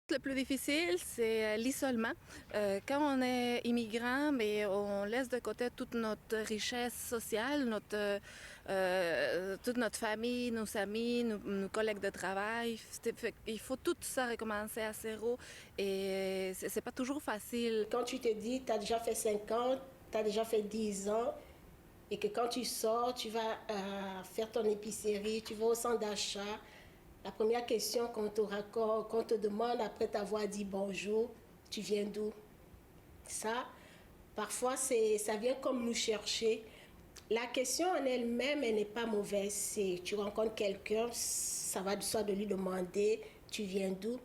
Le plus difficile, c'est l'isolement. Quand on est immigrant, mais on laisse de côté toute notre richesse sociale, toute notre famille, nos amis, nos collègues de travail. Il faut tout ça recommencer à zéro et c'est pas toujours facile. Quand tu te dis, tu as déjà fait 5 ans, tu as déjà fait 10 ans, et que quand tu sors, tu vas faire ton épicerie, tu vas au centre d'achat. La première question qu'on te demande après t'avoir dit bonjour, tu viens d'où? Ça, parfois, ça vient comme nous chercher. La question en elle-même, elle n'est pas mauvaise. Si tu rencontres quelqu'un, ça va soit de lui demander, tu viens d'où?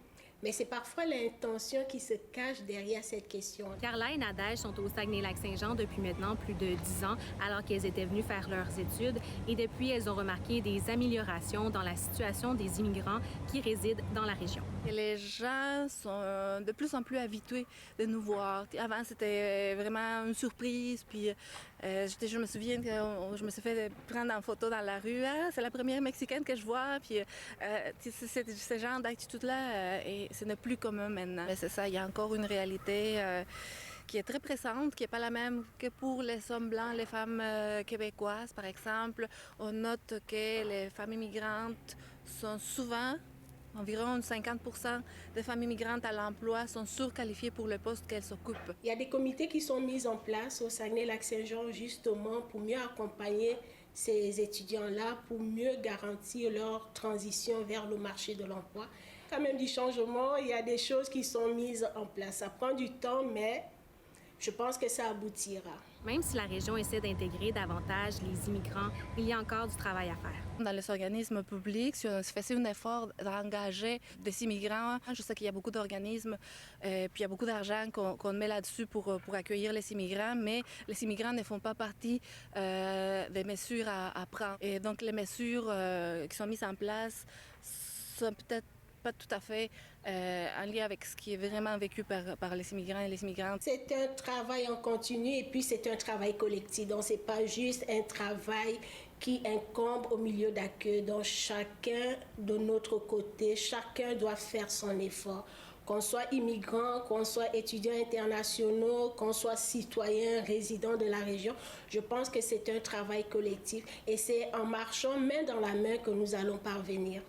Mais c'est parfois l'intention qui se cache derrière cette question. Carla et Nadège sont au Saguenay-Lac-Saint-Jean depuis maintenant plus de 10 ans, alors qu'elles étaient venues faire leurs études. Et depuis, elles ont remarqué des améliorations dans la situation des immigrants qui résident dans la région. Et les gens sont de plus en plus habitués de nous voir. Avant, c'était vraiment une surprise. Puis, je me souviens que je me suis fait prendre en photo dans la rue. Ah, c'est la première Mexicaine que je vois. Puis, ce genre d'attitude-là, et ce n'est plus commun maintenant. Mais c'est ça, il y a encore une réalité qui est très présente, qui n'est pas la même que pour les hommes blancs, les femmes québécoises, par exemple. On note que les femmes immigrantes sont souvent, environ 50% des femmes immigrantes à l'emploi sont surqualifiées pour le poste qu'elles s'occupent. Il y a des comités qui sont mis en place au Saguenay-Lac-Saint-Jean justement pour mieux accompagner ces étudiants-là, pour mieux garantir leur transition vers le marché de l'emploi. Quand même du changement, il y a des choses qui sont mises en place. Ça prend du temps, mais je pense que ça aboutira. Même si la région essaie d'intégrer davantage les immigrants, il y a encore du travail à faire. Dans les organismes publics, si on fait un effort d'engager des immigrants, je sais qu'il y a beaucoup d'organismes, puis il y a beaucoup d'argent qu'on met là-dessus pour accueillir les immigrants, mais les immigrants ne font pas partie des mesures à prendre. Et donc les mesures qui sont mises en place sont peut-être pas tout à fait en lien avec ce qui est vraiment vécu par les immigrants et les immigrantes. C'est un travail en continu et puis c'est un travail collectif. Donc c'est pas juste un travail qui incombe au milieu d'accueil. Donc chacun de notre côté, chacun doit faire son effort. Qu'on soit immigrant, qu'on soit étudiant internationaux, qu'on soit citoyen, résident de la région, je pense que c'est un travail collectif et c'est en marchant main dans la main que nous allons parvenir.